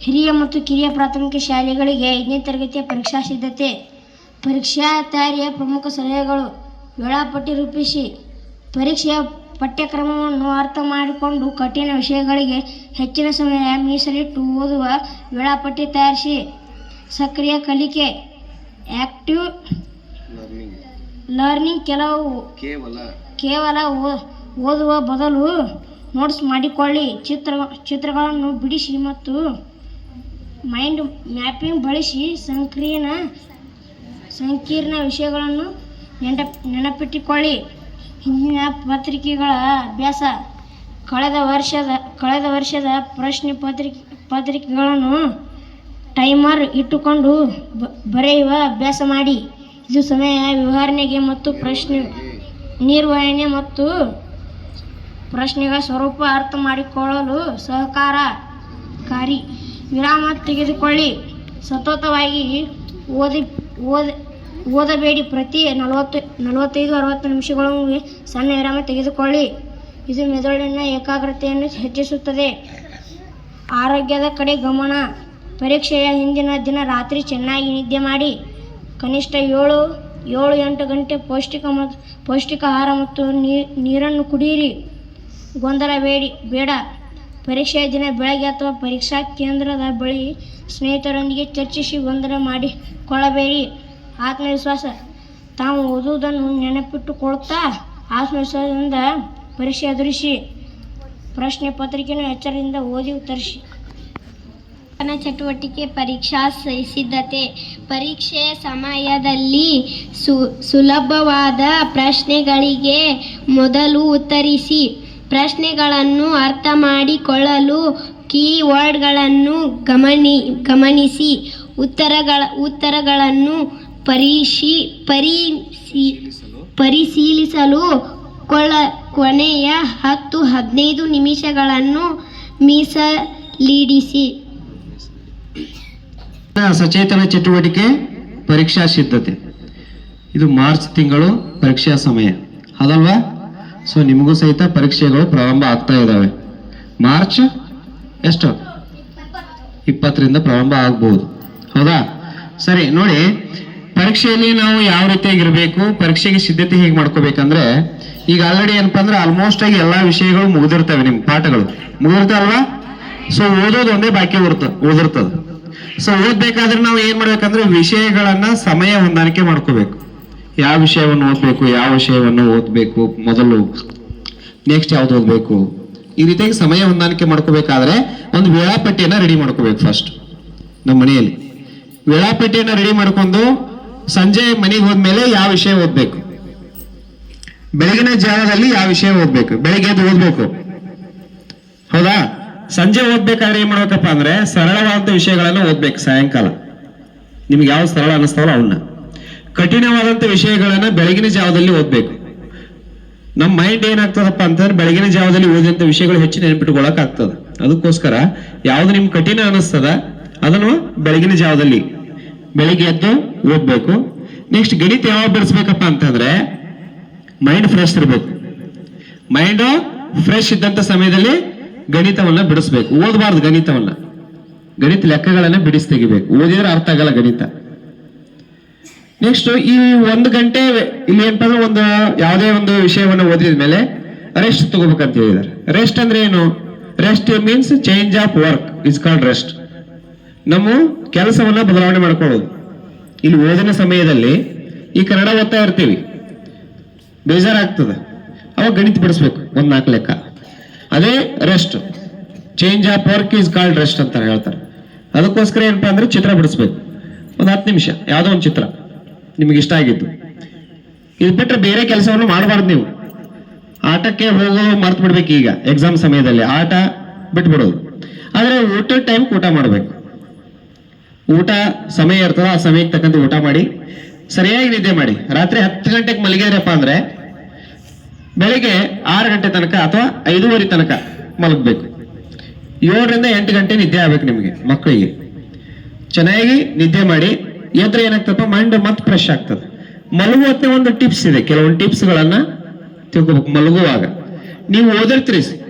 ಹಿರಿಯ ಮತ್ತು ಕಿರಿಯ ಪ್ರಾಥಮಿಕ ಶಾಲೆಗಳಿಗೆ 5ನೇ ತರಗತಿಯ ಪರೀಕ್ಷಾ ಸಿದ್ಧತೆ. ಪರೀಕ್ಷಾ ತಯಾರಿಯ ಪ್ರಮುಖ ಸಲಹೆಗಳು. ವೇಳಾಪಟ್ಟಿ ರೂಪಿಸಿ. ಪರೀಕ್ಷೆಯ ಪಠ್ಯಕ್ರಮವನ್ನು ಅರ್ಥ ಮಾಡಿಕೊಂಡು ಕಠಿಣ ವಿಷಯಗಳಿಗೆ ಹೆಚ್ಚಿನ ಸಮಯ ಮೀಸಲಿಟ್ಟು ಓದುವ ವೇಳಾಪಟ್ಟಿ ತಯಾರಿಸಿ. ಸಕ್ರಿಯ ಕಲಿಕೆ. Active learning. ಕೇವಲ ಓದುವ ಬದಲು ನೋಟ್ಸ್ ಮಾಡಿಕೊಳ್ಳಿ. ಚಿತ್ರಗಳನ್ನು ಬಿಡಿಸಿ ಮತ್ತು ಮೈಂಡ್ ಮ್ಯಾಪಿಂಗ್ ಬಳಸಿ ಸಂಕೀರ್ಣ ವಿಷಯಗಳನ್ನು ನೆನಪಿಟ್ಟುಕೊಳ್ಳಿ. ಹಿಂದಿನ ಪತ್ರಿಕೆಗಳ ಅಭ್ಯಾಸ. ಕಳೆದ ವರ್ಷದ ಪ್ರಶ್ನೆ ಪತ್ರಿಕೆಗಳನ್ನು ಟೈಮರ್ ಇಟ್ಟುಕೊಂಡು ಬರೆಯುವ ಅಭ್ಯಾಸ ಮಾಡಿ. ಇದು ಸಮಯ ವಿವರಣೆಗೆ ಮತ್ತು ನಿರ್ವಹಣೆ ಮತ್ತು ಪ್ರಶ್ನೆಗಳ ಸ್ವರೂಪ ಅರ್ಥ ಮಾಡಿಕೊಳ್ಳಲು ಸಹಕಾರಿ. ವಿರಾಮ ತೆಗೆದುಕೊಳ್ಳಿ. ಸತತವಾಗಿ ಓದಬೇಡಿ. ಪ್ರತಿ 45-60 ನಿಮಿಷಗಳಿಗೆ ಸಣ್ಣ ವಿರಾಮ ತೆಗೆದುಕೊಳ್ಳಿ. ಇದು ಮೆದುಳಿನ ಏಕಾಗ್ರತೆಯನ್ನು ಹೆಚ್ಚಿಸುತ್ತದೆ. ಆರೋಗ್ಯದ ಕಡೆ ಗಮನ. ಪರೀಕ್ಷೆಯ ಹಿಂದಿನ ದಿನ ರಾತ್ರಿ ಚೆನ್ನಾಗಿ ನಿದ್ದೆ ಮಾಡಿ. ಕನಿಷ್ಠ 7-8 ಗಂಟೆ ಪೌಷ್ಟಿಕ ಆಹಾರ ಮತ್ತು ನೀರನ್ನು ಕುಡಿಯಿರಿ. ಗೊಂದಲ ಬೇಡ. ಪರೀಕ್ಷೆಯ ದಿನ ಬೆಳಗ್ಗೆ ಅಥವಾ ಪರೀಕ್ಷಾ ಕೇಂದ್ರದ ಬಳಿ ಸ್ನೇಹಿತರೊಂದಿಗೆ ಚರ್ಚಿಸಿ ಗೊಂದಲ ಮಾಡಿಕೊಳ್ಳಬೇಡಿ. ಆತ್ಮವಿಶ್ವಾಸ. ತಾವು ಓದುವುದನ್ನು ನೆನಪಿಟ್ಟುಕೊಳ್ಳುತ್ತಾ ಆತ್ಮವಿಶ್ವಾಸದಿಂದ ಪರೀಕ್ಷೆ ಎದುರಿಸಿ. ಪ್ರಶ್ನೆ ಪತ್ರಿಕೆಯನ್ನು ಎಚ್ಚರದಿಂದ ಓದಿ ಉತ್ತರಿಸಿ. ಚಟುವಟಿಕೆ. ಪರೀಕ್ಷಾ ಸಿದ್ಧತೆ. ಪರೀಕ್ಷೆಯ ಸಮಯದಲ್ಲಿ ಸುಲಭವಾದ ಪ್ರಶ್ನೆಗಳಿಗೆ ಮೊದಲು ಉತ್ತರಿಸಿ. ಪ್ರಶ್ನೆಗಳನ್ನು ಅರ್ಥ ಮಾಡಿಕೊಳ್ಳಲು ಕೀವರ್ಡ್ಗಳನ್ನು ಗಮನಿಸಿ. ಉತ್ತರಗಳನ್ನು ಪರಿಶೀಲಿಸಲು ಕೊನೆಯ 10-15 ನಿಮಿಷಗಳನ್ನು ಮೀಸಲಿಡಿಸಿ. ಸಚೇತನ ಚಟುವಟಿಕೆ. ಪರೀಕ್ಷಾ ಸಿದ್ಧತೆ. ಇದು ಮಾರ್ಚ್ ತಿಂಗಳು ಪರೀಕ್ಷಾ ಸಮಯ ಅದಲ್ವಾ? ಸೊ ನಿಮಗೂ ಸಹಿತ ಪರೀಕ್ಷೆಗಳು ಪ್ರಾರಂಭ ಆಗ್ತಾ ಇದ್ದಾವೆ. ಮಾರ್ಚ್ 20ರಿಂದ ಪ್ರಾರಂಭ ಆಗ್ಬಹುದು. ಹೌದಾ? ಸರಿ, ನೋಡಿ, ಪರೀಕ್ಷೆಯಲ್ಲಿ ನಾವು ಯಾವ ರೀತಿಯಾಗಿರ್ಬೇಕು, ಪರೀಕ್ಷೆಗೆ ಸಿದ್ಧತೆ ಹೇಗೆ ಮಾಡ್ಕೋಬೇಕಂದ್ರೆ, ಈಗ ಆಲ್ರೆಡಿ ಏನಪ್ಪಾ ಅಂದ್ರೆ ಆಲ್ಮೋಸ್ಟ್ ಆಗಿ ಎಲ್ಲಾ ವಿಷಯಗಳು ಮುಗಿದಿರ್ತವೆ. ನಿಮ್ ಪಾಠಗಳು ಮುಗಿದಿರ್ತಾವಲ್ವಾ? ಸೊ ಓದೋದು ಒಂದೇ ಬಾಕಿ ಓದಿರ್ತದ. ಸೊ ಓದ್ಬೇಕಾದ್ರೆ ನಾವು ಏನ್ ಮಾಡ್ಬೇಕಂದ್ರೆ ವಿಷಯಗಳನ್ನ ಸಮಯ ಹೊಂದಾಣಿಕೆ ಮಾಡ್ಕೋಬೇಕು. ಯಾವ ವಿಷಯವನ್ನು ಓದ್ಬೇಕು, ಯಾವ ವಿಷಯವನ್ನು ಓದ್ಬೇಕು ಮೊದಲು, ನೆಕ್ಸ್ಟ್ ಯಾವ್ದು ಓದ್ಬೇಕು, ಈ ರೀತಿಯಾಗಿ ಸಮಯ ಹೊಂದಾಣಿಕೆ ಮಾಡ್ಕೋಬೇಕಾದ್ರೆ ಒಂದು ವೇಳಾಪಟ್ಟಿಯನ್ನ ರೆಡಿ ಮಾಡ್ಕೋಬೇಕು. ಫಸ್ಟ್ ನಮ್ಮ ಮನೆಯಲ್ಲಿ ವೇಳಾಪಟ್ಟಿಯನ್ನ ರೆಡಿ ಮಾಡ್ಕೊಂಡು ಸಂಜೆ ಮನೆಗೆ ಹೋದ್ಮೇಲೆ ಯಾವ ವಿಷಯ ಓದ್ಬೇಕು, ಬೆಳಗಿನ ಜಾವದಲ್ಲಿ ಯಾವ ವಿಷಯ ಓದ್ಬೇಕು, ಬೆಳಿಗ್ಗೆ ಎದ್ದು ಓದ್ಬೇಕು. ಹೌದಾ? ಸಂಜೆ ಓದ್ಬೇಕಾದ್ರೆ ಏನ್ ಮಾಡ್ಬೇಕಪ್ಪ ಅಂದ್ರೆ ಸರಳವಾದ ವಿಷಯಗಳನ್ನ ಓದ್ಬೇಕು. ಸಾಯಂಕಾಲ ನಿಮ್ಗೆ ಯಾವ ಸರಳ ಅನಿಸ್ತಾವಲ್ಲ ಅವನ್ನ. ಕಠಿಣವಾದಂತ ವಿಷಯಗಳನ್ನ ಬೆಳಗಿನ ಜಾವದಲ್ಲಿ ಓದ್ಬೇಕು. ನಮ್ಮ ಮೈಂಡ್ ಏನಾಗ್ತದಪ್ಪ ಅಂತಂದ್ರೆ ಬೆಳಗಿನ ಜಾವದಲ್ಲಿ ಓದಿದಂತ ವಿಷಯಗಳು ಹೆಚ್ಚು ನೆನಪಿಟ್ಕೊಳಕ್ ಆಗ್ತದ. ಅದಕ್ಕೋಸ್ಕರ ಯಾವ್ದು ನಿಮ್ಗೆ ಕಠಿಣ ಅನಿಸ್ತದ ಅದನ್ನು ಬೆಳಗಿನ ಜಾವದಲ್ಲಿ ಬೆಳಿಗ್ಗೆ ಎದ್ದು ಓದ್ಬೇಕು. ನೆಕ್ಸ್ಟ್ ಗಣಿತ ಯಾವಾಗ ಬಿಡಿಸ್ಬೇಕಪ್ಪ ಅಂತಂದ್ರೆ ಮೈಂಡ್ ಫ್ರೆಶ್ ಇರ್ಬೇಕು. ಮೈಂಡ್ ಫ್ರೆಶ್ ಇದ್ದಂತ ಸಮಯದಲ್ಲಿ ಗಣಿತವನ್ನ ಬಿಡಿಸ್ಬೇಕು. ಓದಬಾರ್ದು ಗಣಿತವನ್ನ. ಗಣಿತ ಲೆಕ್ಕಗಳನ್ನ ಬಿಡಿಸಿ ತೆಗಿಬೇಕು. ಓದಿದ್ರೆ ಅರ್ಥ ಆಗಲ್ಲ ಗಣಿತ. ನೆಕ್ಸ್ಟ್ ಈ 1 ಗಂಟೆ ಇಲ್ಲಿ ಏನಪ್ಪ ಅಂದ್ರೆ ಯಾವುದೇ ಒಂದು ವಿಷಯವನ್ನು ಓದಿದ ಮೇಲೆ ರೆಸ್ಟ್ ತಗೋಬೇಕಂತ ಹೇಳಿದ್ದಾರೆ. ರೆಸ್ಟ್ ಅಂದ್ರೆ ಏನು? Rest means change of work is called rest. ನಮ್ಮ ಕೆಲಸವನ್ನ ಬದಲಾವಣೆ ಮಾಡ್ಕೊಳ್ಳೋದು. ಇಲ್ಲಿ ಓದಿನ ಸಮಯದಲ್ಲಿ ಈ ಕನ್ನಡ ಓದ್ತಾ ಇರ್ತೀವಿ, ಬೇಜಾರಾಗ್ತದೆ, ಅವಾಗ ಗಣಿತ ಬಿಡಿಸ್ಬೇಕು 1-4 ಲೆಕ್ಕ. ಅದೇ rest. Change of work is called rest ಅಂತ ಹೇಳ್ತಾರೆ. ಅದಕ್ಕೋಸ್ಕರ ಏನಪ್ಪಾ ಅಂದ್ರೆ ಚಿತ್ರ ಬಿಡಿಸ್ಬೇಕು 10 ನಿಮಿಷ, ಯಾವ್ದೋ ಒಂದು ಚಿತ್ರ ನಿಮ್ಗೆ ಇಷ್ಟ ಆಗಿದ್ದು. ಇದು ಬಿಟ್ಟರೆ ಬೇರೆ ಕೆಲಸವನ್ನು ಮಾಡಬಾರ್ದು. ನೀವು ಆಟಕ್ಕೆ ಹೋಗೋದು ಮರ್ತು ಬಿಡ್ಬೇಕು. ಈಗ ಎಕ್ಸಾಮ್ ಸಮಯದಲ್ಲಿ ಆಟ ಬಿಟ್ಬಿಡೋದು. ಆದ್ರೆ ಊಟದ ಟೈಮ್ ಊಟ ಮಾಡ್ಬೇಕು. ಊಟ ಸಮಯ ಇರ್ತದ, ಆ ಸಮಯಕ್ಕೆ ತಕ್ಕಂತೆ ಊಟ ಮಾಡಿ ಸರಿಯಾಗಿ ನಿದ್ದೆ ಮಾಡಿ. ರಾತ್ರಿ 10 ಗಂಟೆಗೆ ಮಲಗಿದ್ರಪ್ಪ ಅಂದ್ರೆ ಬೆಳಿಗ್ಗೆ 6 ಗಂಟೆ ತನಕ ಅಥವಾ 5:30 ತನಕ ಮಲಗಬೇಕು. 7ರಿಂದ 8 ಗಂಟೆ ನಿದ್ದೆ ಆಗ್ಬೇಕು ನಿಮಗೆ. ಮಕ್ಕಳಿಗೆ ಚೆನ್ನಾಗಿ ನಿದ್ದೆ ಮಾಡಿ ಎದ್ರೆ ಏನಾಗ್ತಪ್ಪ ಮೈಂಡ್ ಮತ್ತೆ ಫ್ರೆಶ್ ಆಗ್ತದೆ. ಮಲಗುವತ್ತೆ ಒಂದು ಟಿಪ್ಸ್ ಇದೆ, ಕೆಲವೊಂದು ಟಿಪ್ಸ್ ಗಳನ್ನ ತಿಳ್ಕೊಬೇಕು. ಮಲಗುವಾಗ ನೀವು ಓದಿರ್ತೀರಿ,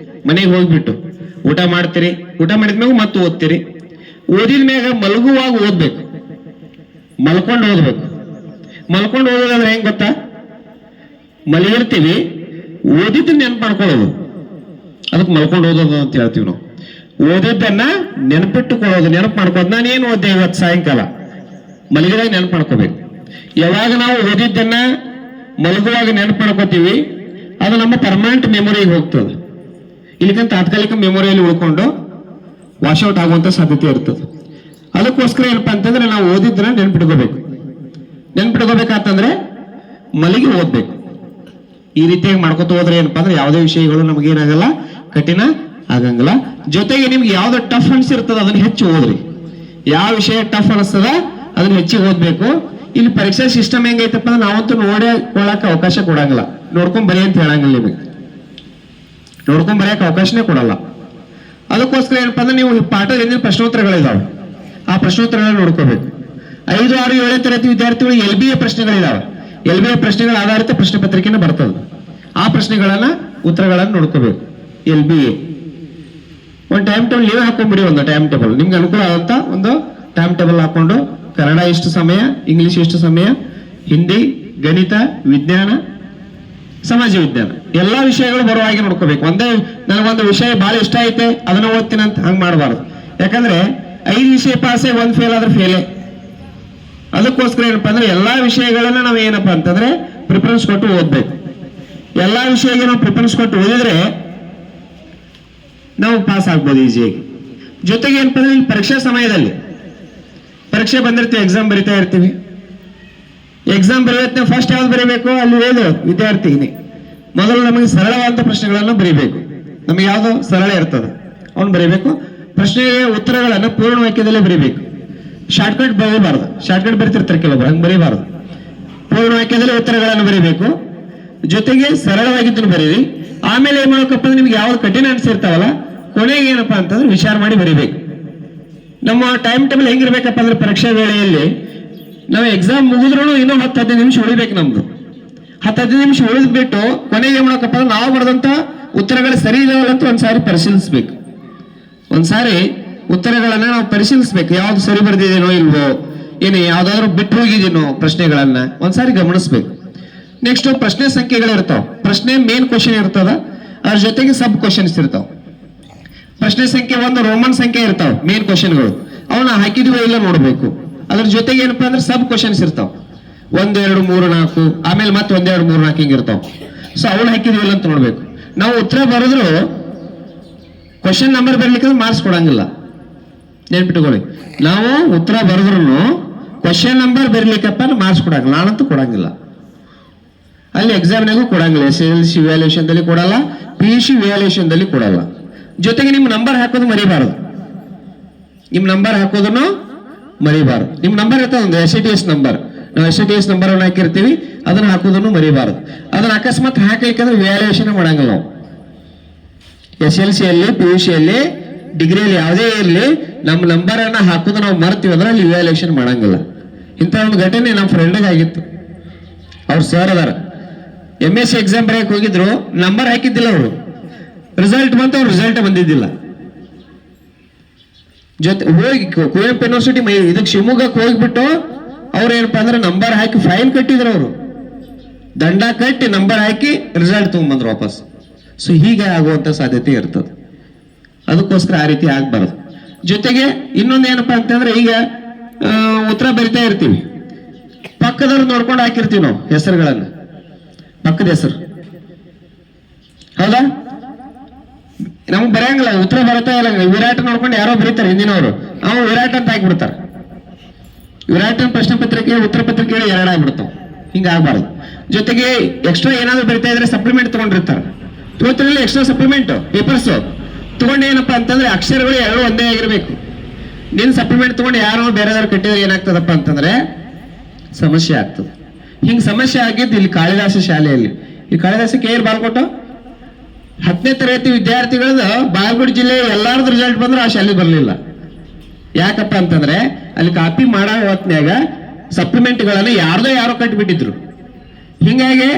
ಮನೆಗೆ ಹೋಗ್ಬಿಟ್ಟು ಊಟ ಮಾಡ್ತೀರಿ, ಊಟ ಮಾಡಿದ್ಮೇಲೆ ಮತ್ತೆ ಓದ್ತೀರಿ, ಓದಿದ ಮ್ಯಾಗ ಮಲಗುವಾಗ ಓದ್ಬೇಕು, ಮಲ್ಕೊಂಡು ಓದ್ಬೇಕು. ಮಲ್ಕೊಂಡು ಓದೋದಂದ್ರೆ ಹೆಂಗ್ ಗೊತ್ತಾ? ಮಲಗಿರ್ತೀವಿ, ಓದಿದ್ದು ನೆನಪು ಮಾಡ್ಕೊಳ್ಳೋದು, ಅದಕ್ಕೆ ಮಲ್ಕೊಂಡು ಓದೋದು ಅಂತ ಹೇಳ್ತೀವಿ ನಾವು. ಓದಿದ್ದನ್ನ ನೆನಪಿಟ್ಟುಕೊಳ್ಳೋದು, ನೆನಪು ಮಾಡ್ಕೋದು. ನಾನೇನು ಓದ್ದೆ ಇವತ್ತು ಸಾಯಂಕಾಲ, ಮಲಗಿದಾಗ ನೆನಪು ಮಾಡ್ಕೋಬೇಕು. ಯಾವಾಗ ನಾವು ಓದಿದ್ದನ್ನ ಮಲಗುವಾಗ ನೆನಪು ಮಾಡ್ಕೋತೀವಿ, ಅದು ನಮ್ಮ ಪರ್ಮನೆಂಟ್ ಮೆಮೊರಿಗೆ ಹೋಗ್ತದೆ. ಇಲ್ಲಿಗಂತ ತಾತ್ಕಾಲಿಕ ಮೆಮೊರಿಯಲ್ಲಿ ಉಳ್ಕೊಂಡು ವಾಶ್ಔಟ್ ಆಗುವಂತ ಸಾಧ್ಯತೆ ಇರ್ತದೆ. ಅದಕ್ಕೋಸ್ಕರ ಏನಪ್ಪಾ ಅಂತಂದ್ರೆ ನಾವು ಓದಿದ್ದನ್ನ ನೆನ್ಪಿಟ್ಕೋಬೇಕು. ನೆನ್ಪಿಟ್ಕೋಬೇಕಂತಂದ್ರೆ ಮಲಗಿ ಓದ್ಬೇಕು. ಈ ರೀತಿಯಾಗಿ ಮಾಡ್ಕೊತ ಹೋದ್ರೆ ಏನಪ್ಪಾ ಅಂದ್ರೆ ಯಾವುದೇ ವಿಷಯಗಳು ನಮಗೇನಾಗಲ್ಲ, ಕಠಿಣ ಆಗಂಗಿಲ್ಲ. ಜೊತೆಗೆ ನಿಮ್ಗೆ ಯಾವ್ದು ಟಫ್ ಅನ್ಸಿರ್ತದ ಅದನ್ನ ಹೆಚ್ಚು ಓದ್ರಿ. ಯಾವ ವಿಷಯ ಟಫ್ ಅನಿಸ್ತದ ಅದನ್ನ ಹೆಚ್ಚಿಗೆ ಓದ್ಬೇಕು. ಇಲ್ಲಿ ಪರೀಕ್ಷಾ ಸಿಸ್ಟಮ್ ಹೆಂಗೈತಪ್ಪ ಅಂದ್ರೆ ನಾವಂತೂ ನೋಡಿಕೊಳ್ಳಾಕ ಅವಕಾಶ ಕೊಡಂಗಿಲ್ಲ, ನೋಡ್ಕೊಂಡ್ ಬರೀ ಅಂತ ಹೇಳಂಗಿಲ್ಲ. ನಿಮಗೆ ನೋಡ್ಕೊಂಡ್ ಬರೆಯಕ್ಕೆ ಅವಕಾಶನೇ ಕೊಡಲ್ಲ. ಅದಕ್ಕೋಸ್ಕರ ಏನಪ್ಪಾ ಅಂದ್ರೆ ನೀವು ಪಾಠದ ಹಿಂದಿನ ಪ್ರಶ್ನೋತ್ತರಗಳಿದಾವೆ, ಆ ಪ್ರಶ್ನೋತ್ತರಗಳನ್ನ ನೋಡ್ಕೋಬೇಕು. 5, 6, 7ನೇ ತರಗತಿ ವಿದ್ಯಾರ್ಥಿಗಳು LBA ಪ್ರಶ್ನೆಗಳಿದಾವೆ. LBA ಪ್ರಶ್ನೆಗಳ ಆಧಾರಿತ ಪ್ರಶ್ನೆ ಪತ್ರಿಕೆನ ಬರ್ತದೆ. ಆ ಪ್ರಶ್ನೆಗಳನ್ನ ಉತ್ತರಗಳನ್ನ ನೋಡ್ಕೋಬೇಕು. LBA ಒಂದು ಟೈಮ್ ಟೇಬಲ್ ನೀವೇ ಹಾಕೊಂಡ್ಬಿಡಿ. ಒಂದು ಟೈಮ್ ಟೇಬಲ್ ನಿಮ್ಗೆ ಅನುಕೂಲ ಆದಂತ ಒಂದು ಟೈಮ್ ಟೇಬಲ್ ಹಾಕೊಂಡು ಕನ್ನಡ ಎಷ್ಟು ಸಮಯ, ಇಂಗ್ಲಿಷ್ ಎಷ್ಟು ಸಮಯ, ಹಿಂದಿ, ಗಣಿತ, ವಿಜ್ಞಾನ, ಸಮಾಜ ವಿಜ್ಞಾನ ಎಲ್ಲಾ ವಿಷಯಗಳು ಬರುವ ಹಾಗೆ ನೋಡ್ಕೋಬೇಕು. ಒಂದೇ ನನಗೊಂದು ವಿಷಯ ಬಹಳ ಇಷ್ಟ ಐತೆ ಅದನ್ನ ಓದ್ತೀನಿ ಅಂತ ಹಂಗ್ ಮಾಡಬಾರ್ದು. ಯಾಕಂದ್ರೆ 5 ವಿಷಯ ಪಾಸೇ 1 ಫೇಲ್ ಆದ್ರೆ ಫೇಲೇ. ಅದಕ್ಕೋಸ್ಕರ ಏನಪ್ಪಾ ಅಂದ್ರೆ ಎಲ್ಲಾ ವಿಷಯಗಳನ್ನ ನಾವು ಏನಪ್ಪಾ ಅಂತಂದ್ರೆ ಪ್ರಿಫರೆನ್ಸ್ ಕೊಟ್ಟು ಓದ್ಬೇಕು. ಎಲ್ಲಾ ವಿಷಯಕ್ಕೆ ನಾವು ಪ್ರಿಫರೆನ್ಸ್ ಕೊಟ್ಟು ಓದಿದ್ರೆ ನಾವು ಪಾಸ್ ಆಗ್ಬೋದು ಈಸಿಯಾಗಿ. ಜೊತೆಗೆ ಏನಪ್ಪಾ ಅಂದ್ರೆ ಪರೀಕ್ಷಾ ಸಮಯದಲ್ಲಿ ಪರೀಕ್ಷೆ ಬಂದಿರ್ತೀವಿ, ಎಕ್ಸಾಮ್ ಬರಿತಾ ಇರ್ತೀವಿ. ಎಕ್ಸಾಮ್ ಬರೆಯುತ್ತೆ ಫಸ್ಟ್ ಯಾವ್ದು ಬರೀಬೇಕು ಅಲ್ಲಿ ಏನು ವಿದ್ಯಾರ್ಥಿನಿ ಮೊದಲು ನಮಗೆ ಸರಳವಾದ ಪ್ರಶ್ನೆಗಳನ್ನು ಬರೀಬೇಕು. ನಮಗೆ ಯಾವ್ದು ಸರಳ ಇರ್ತದೆ ಅವನು ಬರೀಬೇಕು. ಪ್ರಶ್ನೆಗೆ ಉತ್ತರಗಳನ್ನು ಪೂರ್ಣ ವಾಕ್ಯದಲ್ಲೇ ಬರೀಬೇಕು. ಶಾರ್ಟ್ಕಟ್ ಬರೀಬಾರ್ದು. ಶಾರ್ಟ್ಕಟ್ ಬರೀತಿರ್ತಾರೆ ಕೆಲವೊಬ್ರು, ಹಂಗೆ ಬರೀಬಾರ್ದು. ಪೂರ್ಣ ವಾಕ್ಯದಲ್ಲಿ ಉತ್ತರಗಳನ್ನು ಬರೀಬೇಕು. ಜೊತೆಗೆ ಸರಳವಾಗಿದ್ದನ್ನು ಬರೀರಿ. ಆಮೇಲೆ ಏನ್ ಮಾಡ್ಬೇಕಪ್ಪ ಅಂದ್ರೆ ನಿಮ್ಗೆ ಯಾವ್ದು ಕಠಿಣ ಅನ್ಸಿರ್ತಾವಲ್ಲ ಕೊನೆಗೆ ಏನಪ್ಪಾ ಅಂತಂದ್ರೆ ವಿಚಾರ ಮಾಡಿ ಬರೀಬೇಕು. ನಮ್ಮ ಟೈಮ್ ಟೇಬಲ್ ಹೆಂಗಿರ್ಬೇಕಪ್ಪ ಅಂದ್ರೆ ಪರೀಕ್ಷಾ ವೇಳೆಯಲ್ಲಿ ನಾವು ಎಕ್ಸಾಮ್ ಮುಗಿದ್ರು ಇನ್ನೂ 10-15 ನಿಮಿಷ ಉಳಿಬೇಕು. ನಮ್ದು 10-15 ನಿಮಿಷ ಉಳಿದ್ಬಿಟ್ಟು ಕೊನೆಗೆ ಏನ್ ಮಾಡಬೇಕಪ್ಪ ಅಂದ್ರೆ ನಾವು ಬರೆದಂತ ಉತ್ತರಗಳು ಸರಿ ಇದಾವಲ್ಲ ಅಂತ ಒಂದ್ಸಾರಿ ಪರಿಶೀಲಿಸ್ಬೇಕು. ಒಂದ್ಸಾರಿ ಉತ್ತರಗಳನ್ನ ನಾವು ಪರಿಶೀಲಿಸ್ಬೇಕು. ಯಾವ್ದು ಸರಿ ಬರ್ದಿದೇನೋ ಇಲ್ವೋ, ಏನು ಯಾವ್ದಾದ್ರು ಬಿಟ್ಟು ಹೋಗಿದೇನೋ ಪ್ರಶ್ನೆಗಳನ್ನ ಒಂದ್ಸಾರಿ ಗಮನಿಸ್ಬೇಕು. ನೆಕ್ಸ್ಟ್ ಪ್ರಶ್ನೆ ಸಂಖ್ಯೆಗಳಿರ್ತಾವ. ಪ್ರಶ್ನೆ ಮೇನ್ ಕ್ವಶನ್ ಇರ್ತದ, ಅದ್ರ ಜೊತೆಗೆ ಸಬ್ ಕ್ವಶನ್ಸ್ ಇರ್ತಾವ. ಪ್ರಶ್ನೆ ಸಂಖ್ಯೆ 1 ರೋಮನ್ ಸಂಖ್ಯೆ ಇರ್ತಾವ, ಮೇನ್ ಕ್ವಶನ್ಗಳು ಅವನ್ನ ಹಾಕಿದ್ವಿ ಇಲ್ಲ ನೋಡ್ಬೇಕು. ಅದ್ರ ಜೊತೆಗೆ ಏನಪ್ಪಾ ಅಂದ್ರೆ ಸಬ್ ಕ್ವಶನ್ಸ್ ಇರ್ತಾವ. 1, 2, 3, 4 ಆಮೇಲೆ ಮತ್ತೆ 1, 2, 3, 4 ಹಿಂಗ ಇರ್ತಾವ. ಸೊ ಅವನ್ನ ಹಾಕಿದ್ವಿ ಇಲ್ಲ ಅಂತ ನೋಡ್ಬೇಕು. ನಾವು ಉತ್ತರ ಬರೆದ್ರು ಕ್ವಶನ್ ನಂಬರ್ ಬರ್ಲಿಕ್ಕೆ ಮಾರ್ಕ್ಸ್ ಕೊಡಂಗಿಲ್ಲ. ನೆನ್ಪಿಟ್ಕೊಳ್ಳಿ, ನಾವು ಉತ್ತರ ಬರೆದ್ರು ಕ್ವಶನ್ ನಂಬರ್ ಬರ್ಲಿಕ್ಕಪ್ಪ ಮಾರ್ಕ್ಸ್ ಕೊಡಂಗಿಲ್ಲ. ನಾನಂತೂ ಕೊಡಂಗಿಲ್ಲ. ಅಲ್ಲಿ ಎಕ್ಸಾಮ್ನಾಗೂ ಕೊಡಂಗಿಲ್ಲ. SSLC ವ್ಯಾಲ್ಯೂಷನ್ ದಲ್ಲಿ ಕೊಡಲ್ಲ, PUC ವ್ಯಾಲ್ಯೂಷನ್ ದಲ್ಲಿ ಕೊಡಲ್ಲ. ಜೊತೆಗೆ ನಿಮ್ಮ ನಂಬರ್ ಹಾಕೋದು ಮರಿಬಾರದು. ನಿಮ್ಮ ನಂಬರ್ ಹಾಕೋದನ್ನು ಮರಿಬಾರದು. ನಿಮ್ಮ ನಂಬರ್ ಇರ್ತದೆ ಒಂದು SATS ನಂಬರ್, ನಾವು SATS ನಂಬರ್ ಅನ್ನು ಹಾಕಿರ್ತೀವಿ, ಅದನ್ನ ಹಾಕೋದನ್ನು ಮರಿಬಾರದು. ಅದನ್ನ ಅಕಸ್ಮಾತ್ ಹಾಕ್ಲಿಕ್ಕಂದ್ರೆ ವ್ಯಾಲ್ಯೂಷನ್ ಮಾಡಂಗಿಲ್ಲ ನಾವು. SSLC ಯಲ್ಲಿ, PUC ಯಲ್ಲಿ, ಡಿಗ್ರಿಯಲ್ಲಿ ಯಾವುದೇ ಇರಲಿ ನಮ್ಮ ನಂಬರ್ ಅನ್ನ ಹಾಕೋದು ನಾವು ಮರ್ತೀವಿ ಅಂದ್ರೆ ಅಲ್ಲಿ ವ್ಯಾಲ್ಯೂಷನ್ ಮಾಡಂಗಿಲ್ಲ. ಇಂಥ ಒಂದು ಘಟನೆ ನಮ್ಮ ಫ್ರೆಂಡ್ಗೆ ಆಗಿತ್ತು. ಅವ್ರ ಸರ್ ಅದಾರ, MSc ಎಕ್ಸಾಮ್ ಬರೆಯಕ್ಕೆ ಹೋಗಿದ್ರು, ನಂಬರ್ ಹಾಕಿದ್ದಿಲ್ಲ ಅವರು. ರಿಸಲ್ಟ್ ಬಂತು, ಅವ್ರ ರಿಸಲ್ಟ್ ಬಂದಿದ್ದಿಲ್ಲ. ಜೊತೆ ಹೋಗಿ ಕುವೆಂಪು ಯೂನಿವರ್ಸಿಟಿ ಇದಕ್ಕೆ ಶಿವಮೊಗ್ಗಕ್ಕೆ ಹೋಗ್ಬಿಟ್ಟು ಅವ್ರು ಏನಪ್ಪಾ ಅಂದ್ರೆ ನಂಬರ್ ಹಾಕಿ ಫೈನ್ ಕಟ್ಟಿದ್ರು. ಅವರು ದಂಡ ಕಟ್ಟಿ ನಂಬರ್ ಹಾಕಿ ರಿಸಲ್ಟ್ ತಗೊಂಡ್ಬಂದ್ರು ವಾಪಸ್. ಸೊ ಹೀಗೆ ಆಗುವಂತ ಸಾಧ್ಯತೆ ಇರ್ತದೆ. ಅದಕ್ಕೋಸ್ಕರ ಆ ರೀತಿ ಆಗ್ಬಾರ್ದು. ಜೊತೆಗೆ ಇನ್ನೊಂದು ಏನಪ್ಪಾ ಅಂತಂದ್ರೆ ಈಗ ಉತ್ತರ ಬರಿತಾ ಇರ್ತೀವಿ, ಪಕ್ಕದವ್ರು ನೋಡ್ಕೊಂಡು ಹಾಕಿರ್ತೀವಿ ನಾವು ಹೆಸರುಗಳನ್ನ, ಪಕ್ಕದ ಹೆಸರು. ಹೌದಾ? ನಮ್ಗೆ ಬರೆಯಂಗಿಲ್ಲ, ಉತ್ತರ ಬರ್ತಾ ಇಲ್ಲ. ವಿರಾಟ್ ನೋಡ್ಕೊಂಡು ಯಾರೋ ಬರೀತಾರೆ ಹಿಂದಿನವರು, ಅವ ವಿರಾಟ್ ಅಂತ ಹಾಕ್ಬಿಡ್ತಾರೆ. ವಿರಾಟನ್ ಪ್ರಶ್ನೆ ಪತ್ರಿಕೆ ಉತ್ತರ ಪತ್ರಿಕೆ 2 ಆಗ್ಬಿಡ್ತಾವ. ಹಿಂಗ ಆಗ್ಬಾರ್ದು. ಜೊತೆಗೆ ಎಕ್ಸ್ಟ್ರಾ ಏನಾದ್ರು ಬರಿತಾ ಇದ್ರೆ ಸಪ್ಲಿಮೆಂಟ್ ತಗೊಂಡಿರ್ತಾರೆ. ಇವತ್ತಿನಲ್ಲಿ ಎಕ್ಸ್ಟ್ರಾ ಸಪ್ಲಿಮೆಂಟ್ ಪೇಪರ್ಸ್ ತಗೊಂಡು ಏನಪ್ಪಾ ಅಂತಂದ್ರೆ ಅಕ್ಷರಗಳು 2 ಒಂದೇ ಆಗಿರ್ಬೇಕು. ನೀನ್ ಸಪ್ಲಿಮೆಂಟ್ ತಗೊಂಡು ಯಾರೋ ಬೇರೆದವ್ರು ಕಟ್ಟಿದ್ರೆ ಏನಾಗ್ತದಪ್ಪ ಅಂತಂದ್ರೆ ಸಮಸ್ಯೆ ಆಗ್ತದೆ. ಹಿಂಗ್ ಸಮಸ್ಯೆ ಆಗಿದ್ದು ಇಲ್ಲಿ ಕಾಳಿದಾಸ ಶಾಲೆಯಲ್ಲಿ. ಈ ಕಾಳಿದಾಸಕ್ಕೆ ಏರ್ ಬಾಳ್ಕೊಟ್ಟು 10ನೇ ತರಗತಿ ವಿದ್ಯಾರ್ಥಿಗಳದ ಬಾಗಲಕೋಟೆ ಜಿಲ್ಲೆ ಎಲ್ಲಾರ್ದು ರಿಸಲ್ಟ್ ಬಂದ್ರೆ ಆ ಶಾಲೆ ಬರ್ಲಿಲ್ಲ. ಯಾಕಪ್ಪ ಅಂತಂದ್ರೆ ಅಲ್ಲಿ ಕಾಪಿ ಮಾಡೋ ಹೊತ್ನ್ಯಾಗ ಸಪ್ಲಿಮೆಂಟ್ಗಳನ್ನ ಯಾರೋ ಕಟ್ಟಿಬಿಟ್ಟಿದ್ರು. ಹಿಂಗಾಗಿ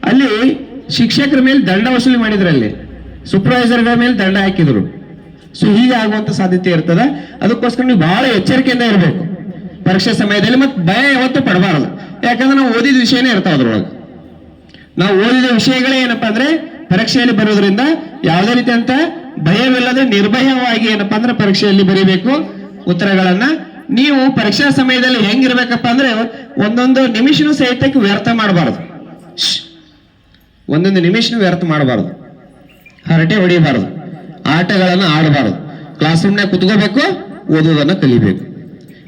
ಅಲ್ಲಿ ಶಿಕ್ಷಕರ ಮೇಲೆ ದಂಡ ವಸೂಲಿ ಮಾಡಿದ್ರು. ಅಲ್ಲಿ ಸೂಪರ್ವೈಸರ್ಗಳ ಮೇಲೆ ದಂಡ ಹಾಕಿದ್ರು. ಸೊ ಹೀಗೆ ಆಗುವಂತ ಸಾಧ್ಯತೆ ಇರ್ತದೆ. ಅದಕ್ಕೋಸ್ಕರ ನೀವು ಬಹಳ ಎಚ್ಚರಿಕೆಯಿಂದ ಇರಬೇಕು ಪರೀಕ್ಷೆ ಸಮಯದಲ್ಲಿ. ಮತ್ತೆ ಭಯ ಯಾವತ್ತೂ ಪಡಬಾರದು, ಯಾಕಂದ್ರೆ ನಾವು ಓದಿದ ವಿಷಯನೇ ಇರ್ತಾವ ಅದ್ರೊಳಗೆ. ನಾವು ಓದಿದ ವಿಷಯಗಳೇ ಏನಪ್ಪಾ ಅಂದ್ರೆ ಪರೀಕ್ಷೆಯಲ್ಲಿ ಬರೋದ್ರಿಂದ ಯಾವುದೇ ರೀತಿಯಂತ ಭಯವಿಲ್ಲದೆ ನಿರ್ಭಯವಾಗಿ ಏನಪ್ಪಾ ಅಂದ್ರೆ ಪರೀಕ್ಷೆಯಲ್ಲಿ ಬರೀಬೇಕು ಉತ್ತರಗಳನ್ನ. ನೀವು ಪರೀಕ್ಷಾ ಸಮಯದಲ್ಲಿ ಹೆಂಗಿರ್ಬೇಕಪ್ಪ ಅಂದ್ರೆ ಒಂದೊಂದು ನಿಮಿಷನೂ ಸಹಿತಕ್ಕೆ ವ್ಯರ್ಥ ಮಾಡಬಾರದು. ಒಂದೊಂದು ನಿಮಿಷನೂ ವ್ಯರ್ಥ ಮಾಡಬಾರದು, ಹರಟೆ ಹೊಡಿಬಾರದು, ಆಟಗಳನ್ನ ಆಡಬಾರದು. ಕ್ಲಾಸ್ ರೂಮ್ನಾಗ ಕುತ್ಕೋಬೇಕು, ಓದುವುದನ್ನ ಕಲಿಬೇಕು.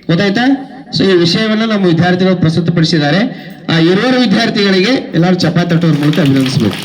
ಗೊತ್ತಾಯ್ತಾ? ಸೊ ಈ ವಿಷಯವನ್ನ ನಮ್ಮ ವಿದ್ಯಾರ್ಥಿಗಳು ಪ್ರಸ್ತುತಪಡಿಸಿದ್ದಾರೆ. ಆ ಇರುವರು ವಿದ್ಯಾರ್ಥಿಗಳಿಗೆ ಎಲ್ಲರೂ ಚಪ್ಪಾಳೆ ತಟ್ಟೋದ್ರ ಮೂಲಕ ಅಭಿನಂದಿಸಬೇಕು.